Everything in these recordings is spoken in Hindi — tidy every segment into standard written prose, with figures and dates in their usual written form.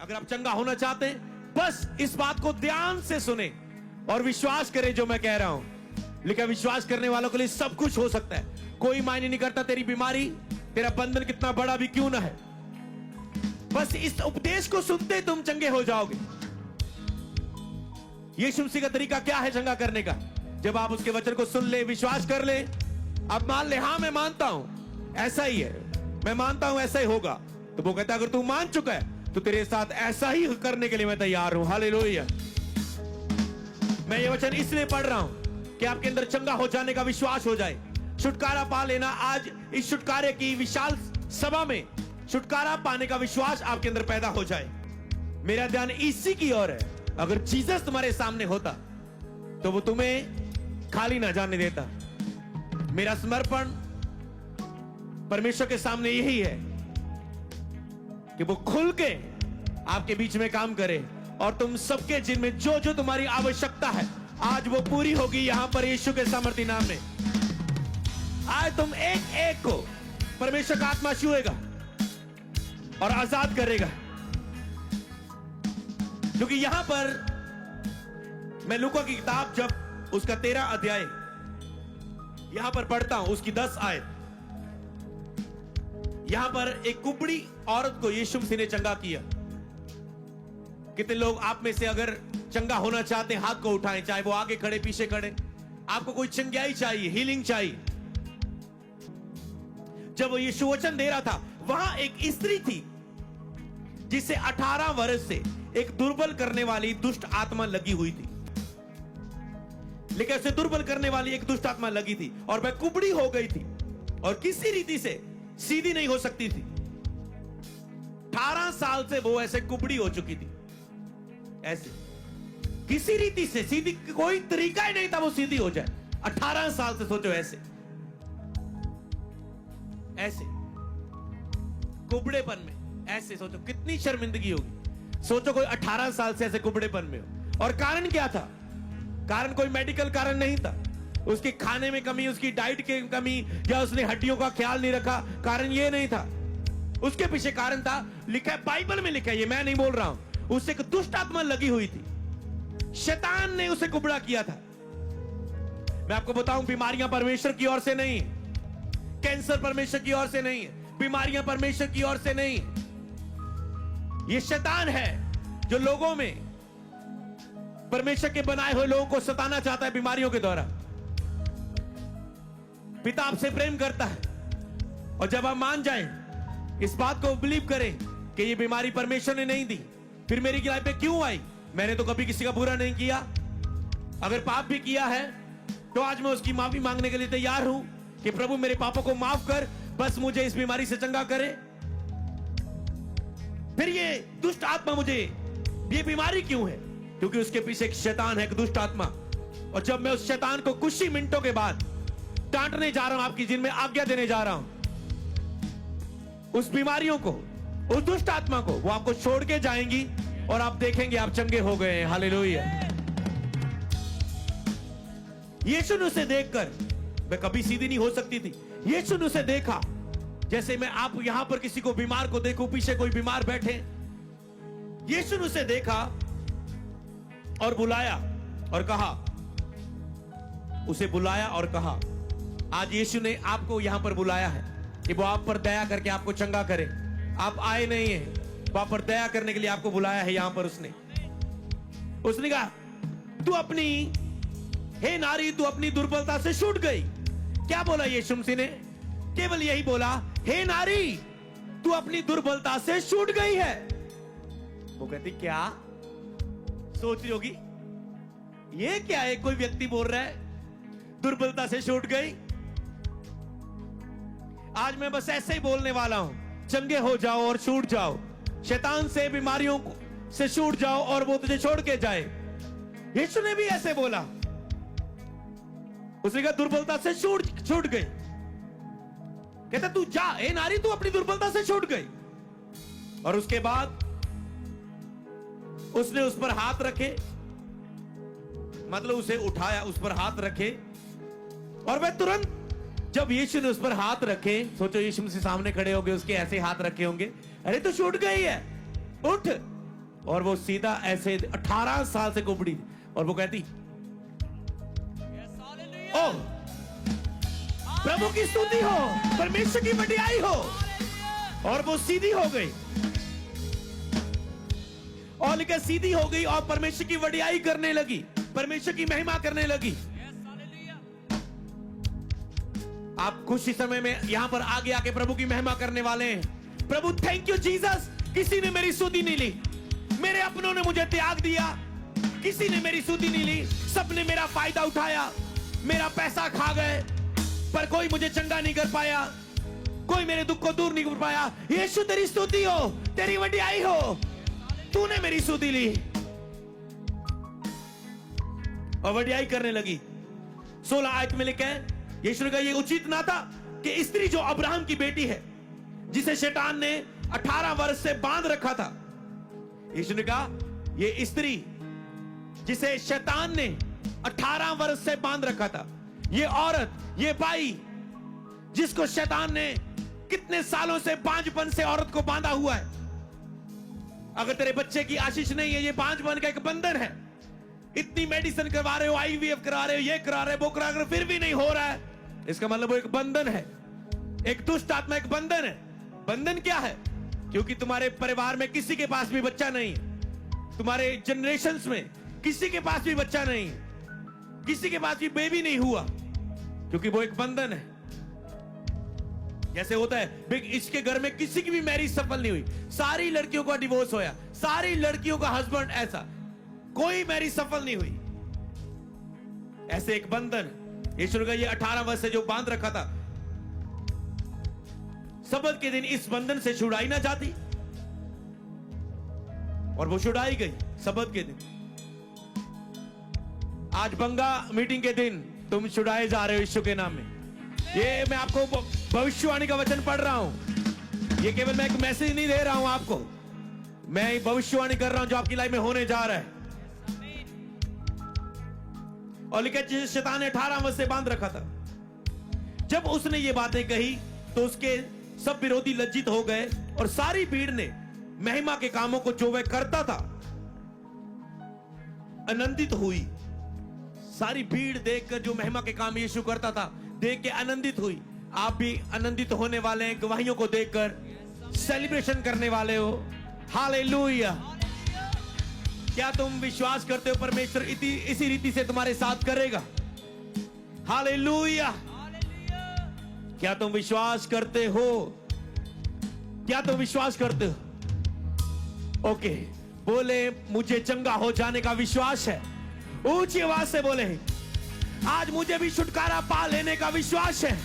अगर आप चंगा होना चाहते हैं, बस इस बात को ध्यान से सुने और विश्वास करें जो मैं कह रहा हूं। लेकिन विश्वास करने वालों के लिए सब कुछ हो सकता है। कोई मायने नहीं करता तेरी बीमारी, तेरा बंधन कितना बड़ा भी क्यों ना है। बस इस उपदेश को सुनते तुम चंगे हो जाओगे। यीशु मसीह का तरीका क्या है चंगा करने का? जब आप उसके वचन को सुन ले, विश्वास कर ले, अब मान ले हाँ मैं मानता हूं ऐसा ही है, मैं मानता हूं ऐसा ही होगा, तो वो कहता है अगर तू मान चुका है तो तेरे साथ ऐसा ही करने के लिए मैं तैयार हूं। हालेलुया। मैं ये वचन इसलिए पढ़ रहा हूं कि आपके अंदर चंगा हो जाने का विश्वास हो जाए, छुटकारा पा लेना। आज इस छुटकारे की विशाल सभा में छुटकारा पाने का विश्वास आपके अंदर पैदा हो जाए। मेरा ध्यान इसी की ओर है। अगर जीसस तुम्हारे सामने होता तो वो तुम्हें खाली ना जाने देता। मेरा समर्पण परमेश्वर के सामने यही है कि वो खुल के आपके बीच में काम करे और तुम सबके जिनमें जो जो तुम्हारी आवश्यकता है आज वो पूरी होगी यहां पर यीशु के सामर्थी नाम में। आज तुम एक एक को परमेश्वर का आत्मा छुएगा और आजाद करेगा। क्योंकि यहां पर मैं लूका की किताब जब उसका 13 अध्याय यहां पर पढ़ता हूं, उसकी 10 आयत, यहां पर एक कुबड़ी औरत को यीशु मसीह ने चंगा किया। कितने लोग आप में से अगर चंगा होना चाहते हैं हाथ को उठाएं, चाहे वो आगे खड़े पीछे खड़े। आपको कोई चंगाई चाहिए, हीलिंग चाहिए। जब वो यीशु वचन दे रहा था वहां एक स्त्री थी जिसे 18 वर्ष से एक दुर्बल करने वाली दुष्ट आत्मा लगी हुई थी। लेकिन उसे दुर्बल करने वाली एक दुष्ट आत्मा लगी थी और वह कुबड़ी हो गई थी और किसी रीति से सीधी नहीं हो सकती थी। 18 साल से वो ऐसे कुबड़ी हो चुकी थी, ऐसे किसी रीति से सीधी, कोई तरीका ही नहीं था वो सीधी हो जाए। 18 साल से सोचो ऐसे ऐसे कुबड़ेपन में, ऐसे सोचो कितनी शर्मिंदगी होगी। सोचो कोई 18 साल से ऐसे कुबड़ेपन में हो। और कारण क्या था? कारण कोई मेडिकल कारण नहीं था, उसके खाने में कमी, उसकी डाइट की कमी, या उसने हड्डियों का ख्याल नहीं रखा। कारण ये नहीं था, उसके पीछे कारण था। लिखा है, बाइबल में लिखा है, ये मैं नहीं बोल रहा हूं। उसे एक दुष्ट आत्मा लगी हुई थी, शैतान ने उसे कुबड़ा किया था। मैं आपको बताऊं, बीमारियां परमेश्वर की ओर से नहीं है, कैंसर परमेश्वर की ओर से नहीं है, बीमारियां परमेश्वर की ओर से नहीं है। ये शैतान है जो लोगों में परमेश्वर के बनाए हुए लोगों को सताना चाहता है बीमारियों के द्वारा। पिता आपसे प्रेम करता है और जब आप मान जाएं, इस बात को बिलीव करें कि ये बीमारी परमेश्वर ने नहीं दी, फिर मेरी लाइफ पे क्यों आई? मैंने तो कभी किसी का बुरा नहीं किया। अगर पाप भी किया है तो आज मैं उसकी माफी मांगने के लिए तैयार हूं कि प्रभु मेरे पापों को माफ कर, बस मुझे इस बीमारी से चंगा करे। फिर ये दुष्ट आत्मा, मुझे ये बीमारी क्यों है? क्योंकि उसके पीछे एक शैतान है, एक दुष्ट आत्मा। और जब मैं उस शैतान को कुछ ही मिनटों के बाद डांटने जा रहा हूं, आपकी जिनमें आज्ञा देने जा रहा हूं, उस बीमारियों को, उस दुष्ट आत्मा को, वो आपको छोड़ के जाएंगी और आप देखेंगे आप चंगे हो गए हैं। हालेलुया। यीशु ने उसे देखकर, मैं कभी सीधी नहीं हो सकती थी, यीशु ने उसे देखा। जैसे मैं आप यहां पर किसी को बीमार को देखूं, पीछे कोई बीमार बैठे, यीशु ने उसे देखा और बुलाया और कहा, उसे बुलाया और कहा। आज यीशु ने आपको यहां पर बुलाया है कि वो आप पर दया करके आपको चंगा करे। आप आए नहीं हैं, वो आप पर दया करने के लिए आपको बुलाया है यहां पर। उसने कहा, तू अपनी, हे नारी, तू अपनी दुर्बलता से छूट गई। क्या बोला यीशु मसीह ने? केवल यही बोला, हे नारी, तू अपनी दुर्बलता से छूट गई है। वो कहती, क्या? सोच रही होगी ये क्या है, कोई व्यक्ति बोल रहा है दुर्बलता से छूट गई। आज मैं बस ऐसे ही बोलने वाला हूं, चंगे हो जाओ और छूट जाओ, शैतान से, बीमारियों से छूट जाओ और वो तुझे छोड़ के जाए। यीशु ने भी ऐसे बोला, उसने कहा दुर्बलता से छूट गई। कहता तू जा, ए नारी, तू अपनी दुर्बलता से छूट गई। और उसके बाद उसने उस पर हाथ रखे, मतलब उसे उठाया, उस पर हाथ रखे, और वह तुरंत, जब यीशु ने उस पर हाथ रखे, सोचो यीशु मसीह सामने खड़े होंगे, उसके ऐसे हाथ रखे होंगे, अरे तो छूट गई है, उठ। और वो सीधा ऐसे 18 साल से कुबड़ी थी, और वो कहती ओ प्रभु की स्तुति हो, परमेश्वर की वडियाई हो, और वो सीधी हो गई, और लेकर सीधी हो गई और परमेश्वर की वडियाई करने लगी, परमेश्वर की महिमा करने लगी। आप कुछ ही समय में यहां पर आगे आके प्रभु की महिमा करने वाले हैं। प्रभु थैंक यू जीसस, किसी ने मेरी स्तुति नहीं ली, मेरे अपनों ने मुझे त्याग दिया, किसी ने मेरी स्तुति नहीं ली, सबने मेरा फायदा उठाया, मेरा पैसा खा गए, पर कोई मुझे चंगा नहीं कर पाया, कोई मेरे दुख को दूर नहीं कर पाया। यीशु तेरी स्तुति हो, तेरी वडियाई हो, तूने मेरी स्तुति ली, और वडियाई करने लगी। 16 आयत में लिखा है, यीशु ने कहा यह उचित ना था कि स्त्री जो अब्राहम की बेटी है, जिसे शैतान ने 18 वर्ष से बांध रखा था, यीशु ने कहा यह स्त्री जिसे शैतान ने 18 वर्ष से बांध रखा था, ये औरत, ये बाई जिसको शैतान ने कितने सालों से बांझपन से औरत को बांधा हुआ है, अगर तेरे बच्चे की आशीष नहीं है, ये बांझपन का एक बंधन है। इतनी मेडिसिन करवा रहे हो, आईवीएफ करा रहे हो, ये करा रहे हो, वो करा रहे हो, फिर भी नहीं हो रहा है, इसका मतलब वो एक बंधन है, एक दुष्ट आत्मा, एक बंधन है। बंधन क्या है? क्योंकि तुम्हारे परिवार में किसी के पास भी बच्चा नहीं है, तुम्हारे जनरेशंस में किसी के पास भी बच्चा नहीं है, किसी के पास भी बेबी नहीं हुआ, क्योंकि वो एक बंधन है। जैसे होता है इसके घर में किसी की भी मैरिज सफल नहीं हुई, सारी लड़कियों का डिवोर्स होया, सारी लड़कियों का हस्बैंड ऐसा, कोई मैरिज सफल नहीं हुई, ऐसे एक बंधन। यीशु का ये 18 वर्ष से जो बांध रखा था, सबत के दिन इस बंधन से छुड़ाई ना जाती, और वो छुड़ाई गई सबत के दिन। आज बंगा मीटिंग के दिन तुम छुड़ाए जा रहे हो यीशु के नाम में। ये मैं आपको भविष्यवाणी का वचन पढ़ रहा हूं, ये केवल मैं एक मैसेज नहीं दे रहा हूं आपको, मैं भविष्यवाणी कर रहा हूं जो आपकी लाइफ में होने जा रहा है। और लिखा जिसे शैतान ने 18 वर्ष से बांध रखा था, जब उसने ये बातें कही तो उसके सब विरोधी लज्जित हो गए, और सारी भीड़ ने महिमा के कामों को जो वह करता था आनंदित हुई। सारी भीड़ देखकर जो महिमा के काम यीशु करता था देख के आनंदित हुई। आप भी आनंदित होने वाले हैं गवाहियों को देखकर, सेलिब्रेशन करने वाले हो। हालेलुया। क्या तुम विश्वास करते हो परमेश्वर इसी रीति से तुम्हारे साथ करेगा? हालेलुया। क्या तुम विश्वास करते हो? क्या तुम विश्वास करते हो? ओके, बोले मुझे चंगा हो जाने का विश्वास है। ऊंची आवाज से बोले आज मुझे भी छुटकारा पा लेने का विश्वास है,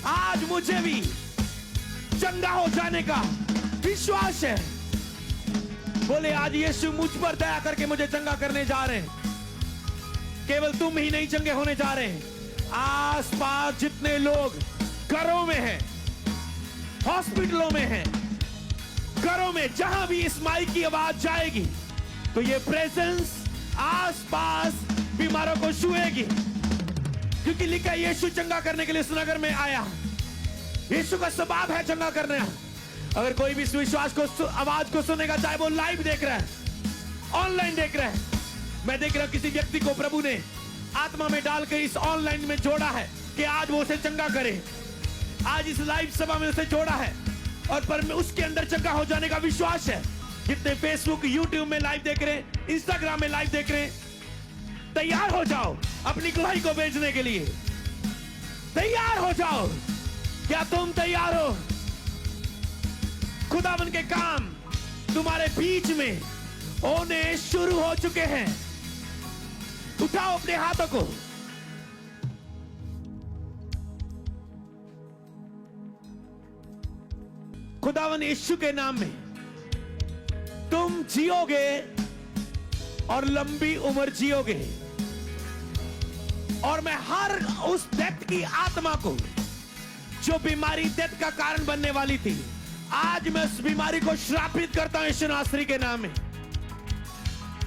आज मुझे भी चंगा हो जाने का विश्वास है। बोले आज यीशु मुझ पर दया करके मुझे चंगा करने जा रहे हैं। केवल तुम ही नहीं चंगे होने जा रहे हैं, आसपास जितने लोग घरों में हैं, हॉस्पिटलों में हैं, घरों में जहां भी इस माइक की आवाज जाएगी तो ये प्रेजेंस आसपास बीमारों को छुएगी, क्योंकि लिखा है यीशु चंगा करने के लिए इस नगर में आया। यीशु का स्वभाव है चंगा करने। अगर कोई भी इस विश्वास को आवाज को सुनेगा, चाहे वो लाइव देख रहा है, ऑनलाइन देख रहा है, मैं देख रहा हूं किसी व्यक्ति को प्रभु ने आत्मा में डालकर इस ऑनलाइन में जोड़ा है कि आज वो उसे चंगा करे, आज इस लाइव सभा में उसे जोड़ा है, और पर उसके अंदर चंगा हो जाने का विश्वास है। जितने फेसबुक यूट्यूब में लाइव देख रहे हैं, इंस्टाग्राम में लाइव देख रहे हैं, तैयार हो जाओ अपनी गवाही को भेजने के लिए, तैयार हो जाओ। क्या तुम तैयार हो? खुदावन के काम तुम्हारे बीच में होने शुरू हो चुके हैं। उठाओ अपने हाथों को, खुदावन यीशु के नाम में तुम जियोगे और लंबी उम्र जियोगे। और मैं हर उस व्यक्ति की आत्मा को जो बीमारी डेथ का कारण बनने वाली थी, आज मैं उस बीमारी को श्रापित करता हूं यीशु नासरी के नाम में।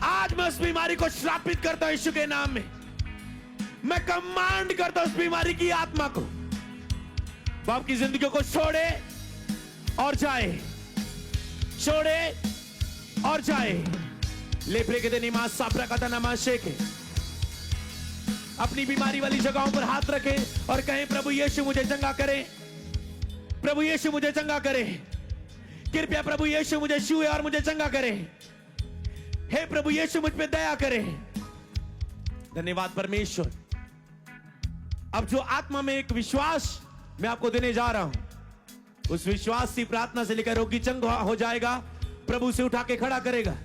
आज मैं उस बीमारी को श्रापित करता हूं यीशु के नाम में। मैं कमांड करता हूं उस बीमारी की आत्मा को, बाप की जिंदगी को छोड़े और जाए, छोड़े और जाए। लेप्रे के दिन नमाज सापरा का नमाज शेखे, अपनी बीमारी वाली जगहों पर हाथ रखें और कहें प्रभु यीशु मुझे चंगा करे, प्रभु यीशु मुझे चंगा करे, कृपया प्रभु यीशु मुझे छुए और मुझे चंगा करे। हे प्रभु यीशु मुझ पे दया करे। धन्यवाद परमेश्वर। अब जो आत्मा में एक विश्वास मैं आपको देने जा रहा हूं, उस विश्वास की प्रार्थना से लेकर रोगी चंगा हो जाएगा, प्रभु से उठा के खड़ा करेगा।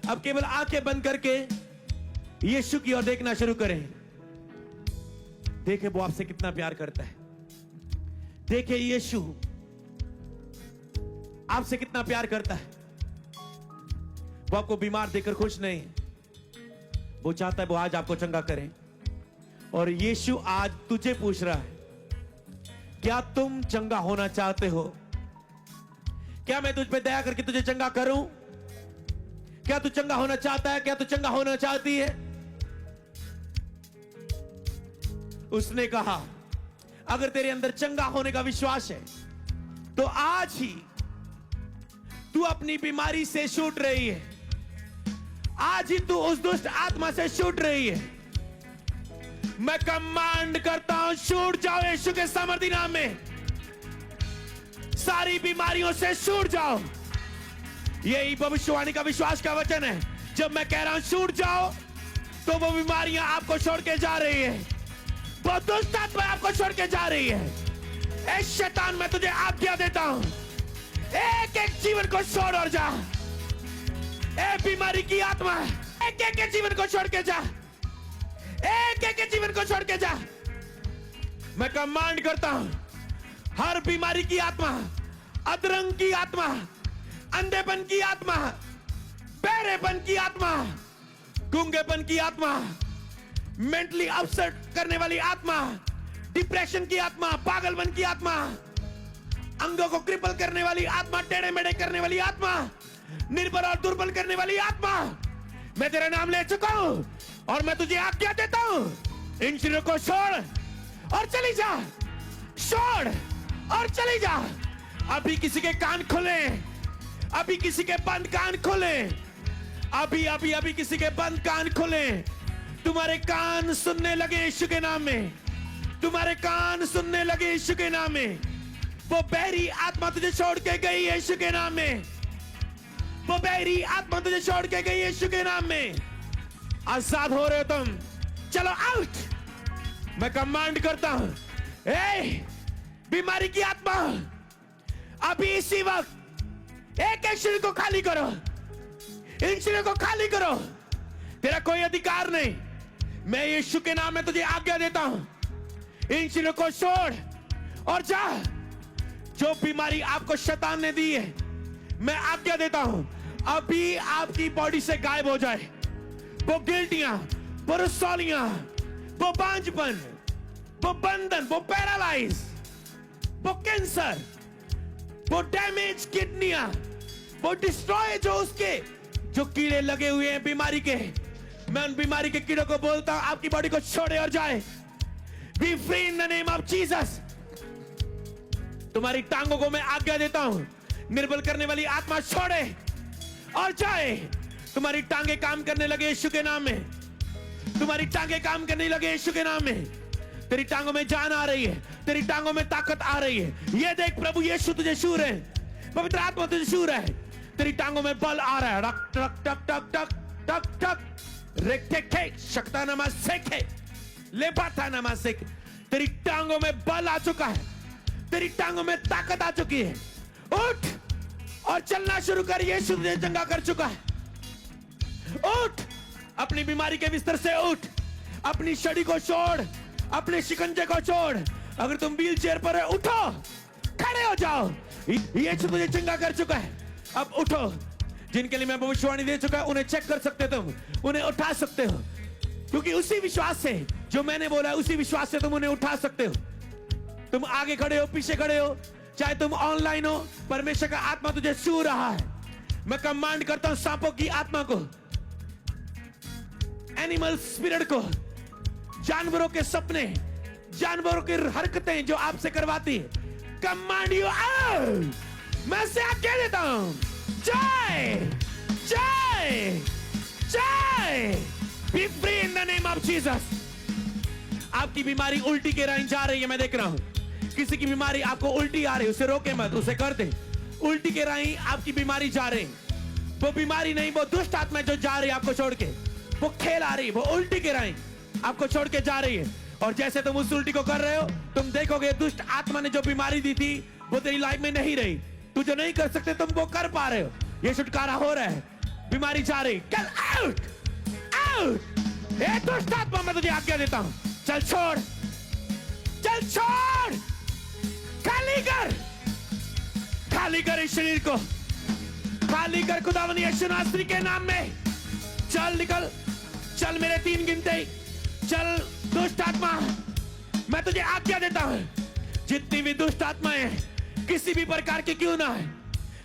अब केवल आंखें बंद करके यीशु की ओर देखना शुरू करें। देखे वो आपसे कितना प्यार करता है। देखे यीशु आपसे कितना प्यार करता है। वो आपको बीमार देखकर खुश नहीं, वो चाहता है वो आज आपको चंगा करे। और यीशु आज तुझे पूछ रहा है, क्या तुम चंगा होना चाहते हो? क्या मैं तुझ पे दया करके तुझे चंगा करूं? क्या तू चंगा होना चाहता है? क्या तू चंगा होना चाहती है? उसने कहा अगर तेरे अंदर चंगा होने का विश्वास है तो आज ही तू अपनी बीमारी से छूट रही है। आज ही तू उस दुष्ट आत्मा से छूट रही है। मैं कमांड करता हूं, छूट जाओ यीशु के सामर्थी नाम में। सारी बीमारियों से छूट जाओ। यही भविष्यवाणी का विश्वास का वचन है। जब मैं कह रहा हूं छूट जाओ, तो वो बीमारियां आपको छोड़ के जा रही है, वो दुष्ट आत्मा आपको छोड़ के जा रही है। ए शैतान, मैं तुझे आज्ञा देता हूं, एक एक जीवन को छोड़ और जा। ए बीमारी की आत्मा, एक एक जीवन को छोड़ के जा, एक एक जीवन को छोड़ के जा। मैं कमांड करता हूं, हर बीमारी की आत्मा, अधरंग की आत्मा, अंधेपन की आत्मा, बहरेपन की आत्मा, गूंगेपन की आत्मा, मेंटली अपसेट करने वाली आत्मा, डिप्रेशन की आत्मा, पागलपन की आत्मा, अंगों को क्रिपल करने वाली आत्मा, टेढ़े मेढ़े करने वाली आत्मा, निर्बल और दुर्बल करने वाली आत्मा, मैं तेरा नाम ले चुका हूं और मैं तुझे आज्ञा देता हूं, इन शरीरों को छोड़ और चली जा। छोड़ और चली जा। अभी किसी के कान खुले, अभी किसी के बंद कान खुले, अभी अभी अभी किसी के बंद कान खुले। तुम्हारे कान सुनने लगे यीशु के नाम में। तुम्हारे कान सुनने लगे यीशु के नाम में। वो बहरी आत्मा तुझे छोड़ के गई यीशु के नाम में। वो बहरी आत्मा तुझे छोड़ के गई यीशु के नाम में। आजाद हो रहे हो तुम, चलो आउट। मैं कमांड करता हूं, ए बीमारी की आत्मा, अभी इसी वक्त एक एक शरीर को खाली करो। इन शरीर को खाली करो। तेरा कोई अधिकार नहीं। मैं यीशु के नाम में तुझे आज्ञा देता हूं, इन शरीरों को छोड़ और जा। जो बीमारी आपको शैतान ने दी है, मैं आज्ञा देता हूं, अभी आपकी बॉडी से गायब हो जाए। वो गिल्टियां, वो रसौलियां, वो बांझपन, वो बंधन, वो पैरालाइज, वो कैंसर, वो डैमेज किडनियां, वो डिस्ट्रॉय, जो उसके जो कीड़े लगे हुए हैं बीमारी के, मैं उन बीमारी के कीड़ों को बोलता हूं, आपकी बॉडी को छोड़े और जाए। B free in the name of Jesus. तुम्हारी टांगों को मैं आज्ञा देता हूं, निर्बल करने वाली आत्मा छोड़े और जाए। तुम्हारी टांगे काम करने लगे यीशु के नाम में। तुम्हारी टांगे काम करने लगे यीशु के नाम में। तेरी टांगों में जान आ रही है, तेरी टांगों में ताकत आ रही है। ये देख, प्रभु यीशु तुझे छू रहे हैं, पवित्र आत्मा तुझे छू रहा है। तेरी टांगों में बल आ रहा है। टक टक टक टक टक टक टक रेक्टे शक्ता नमाज सेखे लेबाता नमाज सेखे। तेरी टांगों में बल आ चुका है, तेरी टांगों में ताकत आ चुकी है। उठ और चलना शुरू कर। यीशु तुझे चंगा कर चुका है। उठ, अपनी बीमारी के बिस्तर से उठ। अपनी छड़ी को छोड़, अपने शिकंजे को छोड़। अगर तुम व्हील चेयर पर है, उठो, खड़े हो जाओ। यीशु तुझे चंगा कर चुका है। अब उठो। जिनके लिए मैं भविष्यवाणी दे चुका है, उन्हें चेक कर सकते हो, तुम उन्हें उठा सकते हो, क्योंकि उसी विश्वास से जो मैंने बोला है, उसी विश्वास से तुम उन्हें उठा सकते हो। तुम आगे खड़े हो, पीछे खड़े हो, चाहे तुम ऑनलाइन हो, परमेश्वर का आत्मा तुझे छू रहा है। मैं कमांड करता हूं सांपों की आत्मा को, एनिमल स्पिरिट को, जानवरों के सपने, जानवरों की हरकतें जो आपसे करवाती है, कमांड यू आउट। मैं से आज्ञा देता हूं, जाए B free in the name of Jesus. आपकी बीमारी उल्टी के राह जा रही है, मैं देख रहा हूं। किसी की बीमारी आपको उल्टी आ रही है, उसे रोके मत, उसे कर दे। उल्टी के राह आपकी बीमारी जा रही, वो बीमारी नहीं, वो दुष्ट आत्मा जो जा रही है आपको छोड़ के, वो खेल आ रही, वो उल्टी के राह आपको छोड़ के जा रही है। और जैसे तुम उस उल्टी को कर रहे हो, तुम देखोगे दुष्ट आत्मा ने जो बीमारी दी थी वो तेरी लाइफ में नहीं रही। तू जो नहीं कर सकते तुम वो कर पा रहे हो। ये छुटकारा हो रहा है, बीमारी जा रही। Get out, out. ए दुष्ट आत्मा, मैं तुझे आज्ञा देता हूं, चल छोड़, चल छोड़, खाली कर, खाली कर इस शरीर को, खाली कर खुदावंद यीशु नासरी के नाम में। चल निकल, चल मेरे 3 गिनते, चल दुष्ट आत्मा, मैं तुझे आज्ञा देता हूं, जितनी भी दुष्ट आत्माएं किसी भी प्रकार की क्यों ना है,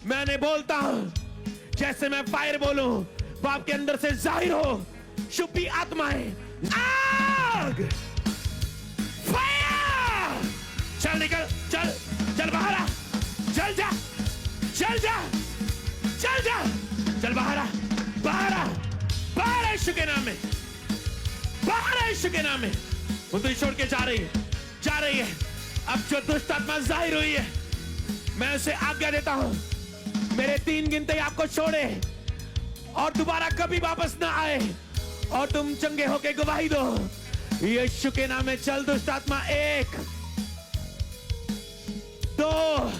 मैंने बोलता हूं जैसे मैं फायर बोलूं वो आपके अंदर से जाहिर हो। छुपी आत्माएं, आग, फायर, चल निकल, चल, चल बाहर आ, चल जा, चल जा, चल जा, चल बाहर आ, बाहर आ, बाहर आ यीशु के नाम में, बाहर आ यीशु के नाम में। वो तुझे छोड़ के जा रही है, जा रही है। अब जो दुष्ट आत्मा जाहिर हुई है, मैं उसे आज्ञा देता हूं, मेरे 3 गिनते आपको छोड़े और दोबारा कभी वापस ना आए, और तुम चंगे होके गवाही दो यीशु के नाम में। चल दुष्ट आत्मा, 1 2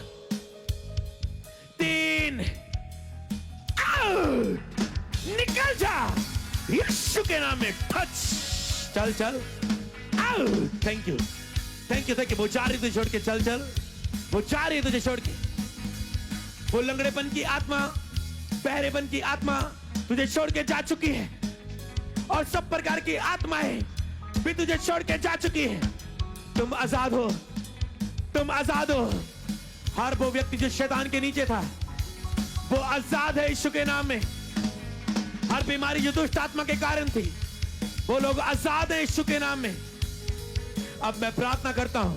3, आउट, निकल जा यीशु के नाम में। टच, चल चल, out. Thank you, thank you, thank you. वो जा रही तुझे छोड़ के, चल चल, वो जा रही है तुझे छोड़ के। वो लंगड़ेपन की आत्मा, बहरेपन की आत्मा तुझे छोड़ के जा चुकी है, और सब प्रकार की आत्माएं भी तुझे छोड़ के जा चुकी है। तुम आजाद हो, तुम आजाद हो। हर वो व्यक्ति जो शैतान के नीचे था वो आजाद है यीशु के नाम में। हर बीमारी जो दुष्ट आत्मा के कारण थी वो लोग आजाद है यीशु के नाम में। अब मैं प्रार्थना करता हूं,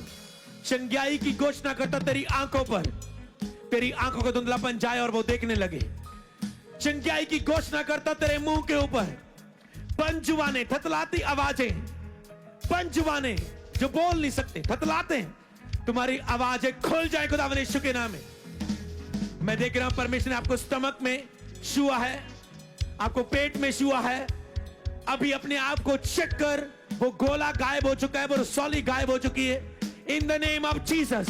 चंगाई की घोषणा करता, तेरी आंखों पर, तेरी आंखों को धुंधलापन जाए और वो देखने लगे। चंगाई की घोषणा करता तेरे मुंह के ऊपर बंद जुबानें, थतलाती आवाजें, बंद जुबानें जो बोल नहीं सकते, थतलाते हैं, तुम्हारी आवाजें खुल जाए खुदावंद यीशु के नाम में। मैं देख रहा हूं परमेश्वर ने आपको स्टमक में छुआ है, आपको पेट में छुआ है। अभी अपने आप को चेक कर, वो गोला गायब हो चुका है, वो रसौली गायब हो चुकी है in the name of Jesus.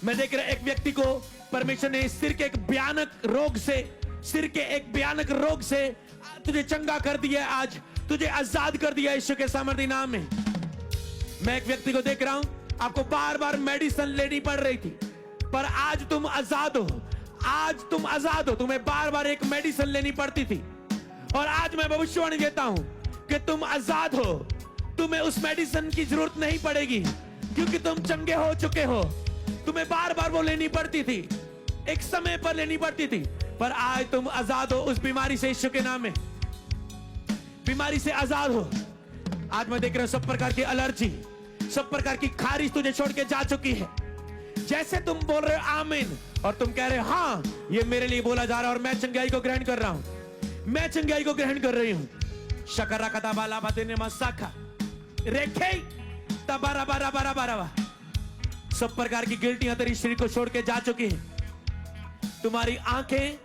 मैं देख रहा एक व्यक्ति को परमेश्वर ने सिर के एक भयानक रोग से, सिर के एक भयानक रोग से तुझे चंगा कर दिया। आज तुझे आजाद कर दिया यीशु के सामर्थी नाम में। मैं एक व्यक्ति को देख रहा हूं, आपको बार बार मेडिसिन लेनी पड़ रही थी, पर आज तुम आजाद हो, आज तुम आजाद हो। तुम्हें बार बार एक मेडिसिन लेनी पड़ती थी, और आज मैं भविष्यवाणी देता हूं कि तुम आजाद हो। तुम्हें उस मेडिसिन की जरूरत नहीं पड़ेगी, क्योंकि तुम चंगे हो चुके हो। तुम्हें बार बार वो लेनी पड़ती थी, एक समय पर लेनी पड़ती थी, पर आज तुम आजाद हो उस बीमारी से यीशु के नाम में। बीमारी से आजाद हो। आज मैं देख रहा हूं सब प्रकार की एलर्जी, सब प्रकार की खारिज तुझे छोड़ के जा चुकी है। जैसे तुम बोल रहे हो आमीन, और तुम कह रहे हो हाँ ये मेरे लिए बोला जा रहा है और मैं चंगाई को ग्रहण कर रहा हूं, मैं चंगाई को ग्रहण कर रही हूं। शकरा कदा बाला बातेने मसाखा रेखे तबारा बारा बारा बारा। सब प्रकार की गिल्टियां तेरी शरीर को छोड़ के जा चुकी है। तुम्हारी आंखें,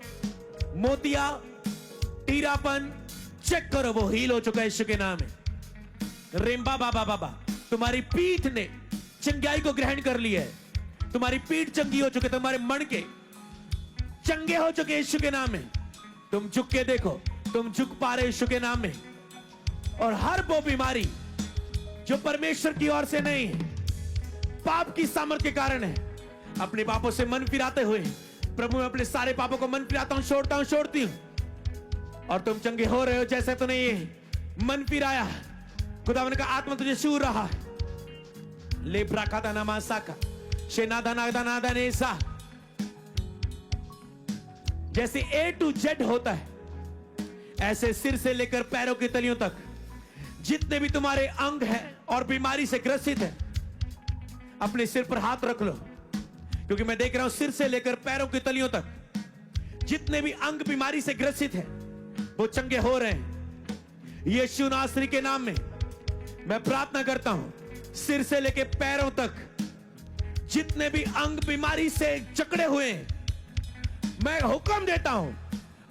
मोतिया, टीरापन चेक करो, वो हील हो चुका है यीशु के नाम में। रेम्बा बाबा बाबा, तुम्हारी पीठ ने चंगाई को ग्रहण कर लिया है। तुम्हारी पीठ चंगी हो चुकी है, तुम्हारे मणके चंगे हो चुके यीशु के नाम में। तुम झुक के देखो, तुम झुक पा रहे यीशु के नाम में। और हर वो बीमारी जो परमेश्वर की ओर से नहीं है, पाप की सामर्थ के कारण है, अपने पापों से मन फिराते हुए प्रभु मैं अपने सारे पापों को मन फिराता हूं, छोड़ता हूं, छोड़ती हूं, और तुम चंगे हो रहे हो। जैसे तूने ये मन फिराया, खुदावंद का आत्मा तुझे छू रहा है। ले ब्राकाता नामासा का शेनादा नादा नादा नेसा। जैसे A to Z होता है, ऐसे सिर से लेकर पैरों की तलियों तक जितने भी तुम्हारे अंग हैं और बीमारी से ग्रसित है, अपने सिर पर हाथ रख लो, क्योंकि मैं देख रहा हूं सिर से लेकर पैरों की तलियों तक जितने भी अंग बीमारी से ग्रसित हैं वो चंगे हो रहे हैं। यीशु नासरी के नाम में मैं प्रार्थना करता हूं, सिर से लेके पैरों तक जितने भी अंग बीमारी से जकड़े हुए हैं, मैं हुक्म देता हूं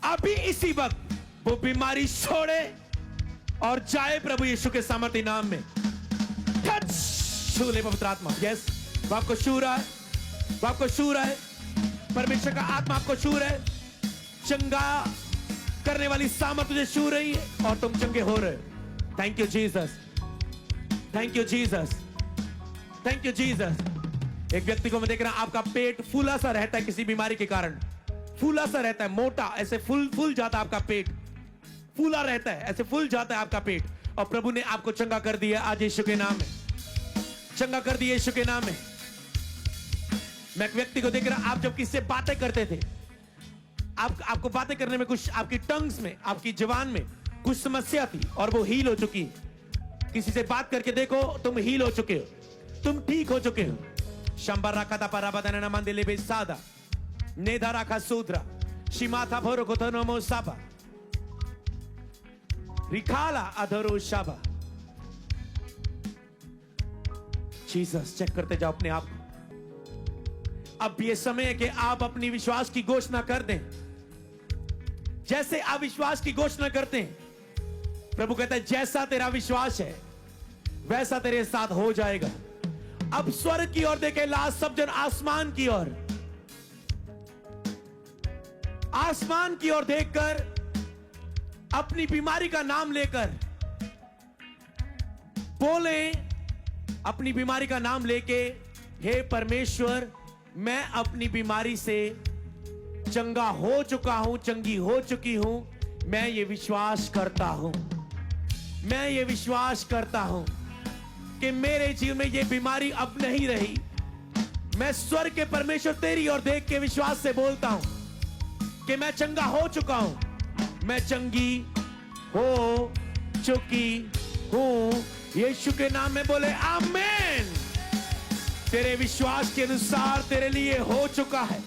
अभी इसी वक्त वो बीमारी छोड़े और जाए प्रभु यीशु के सामर्थ्य नाम में। टच छू ले पवित्र आत्मा। यस, वो आपको छू रहा है, वो आपको छू रहा है, परमेश्वर का आत्मा आपको छू रहा है। चंगा करने वाली सामर्थ तुझे छू रही है और तुम चंगे हो रहे हो। Thank you Jesus, thank you Jesus, thank you Jesus. एक व्यक्ति को मैं देख रहा हूं, आपका पेट फूला सा रहता है किसी बीमारी के कारण, फूला सा रहता है, मोटा ऐसे फूल जाता है आपका पेट, फूला रहता है, ऐसे फूल जाता है आपका पेट, और प्रभु ने आपको चंगा कर दिया आज यीशु के नाम में, चंगा कर दिया यीशु के नाम में। मैं एक व्यक्ति को देख रहा, आप जब किससे बातें करते थे, आपको बातें करने में कुछ, आपकी टंग्स में, आपकी जुबान में कुछ समस्या थी और वो हील हो चुकी है। किसी से बात करके देखो, तुम हील हो चुके हो, तुम ठीक हो चुके हो। शंबर रखा था पराबदन मंदिले बेसादा नेधा रखा सूद्रा शिमाथा भोरो को तो नमो साबा रिखाला अधरो शाबा। जीसस, चेक करते जाओ अपने आप को। अब ये समय है कि आप अपनी विश्वास की घोषणा कर दें। जैसे आप विश्वास की घोषणा करते हैं, प्रभु कहता है जैसा तेरा विश्वास है वैसा तेरे साथ हो जाएगा। अब स्वर्ग की ओर देखे, लास्ट सब जन आसमान की ओर, आसमान की ओर देखकर अपनी बीमारी का नाम लेकर बोले, अपनी बीमारी का नाम लेके, हे परमेश्वर, मैं अपनी बीमारी से चंगा हो चुका हूं, चंगी हो चुकी हूं। मैं ये विश्वास करता हूं, मैं ये विश्वास करता हूं कि मेरे जीवन में ये बीमारी अब नहीं रही। मैं स्वर्ग के परमेश्वर तेरी ओर देख के विश्वास से बोलता हूं कि मैं चंगा हो चुका हूं, मैं चंगी हो चुकी हूं। यीशु के नाम में बोले आमीन। तेरे विश्वास के अनुसार तेरे लिए हो चुका है।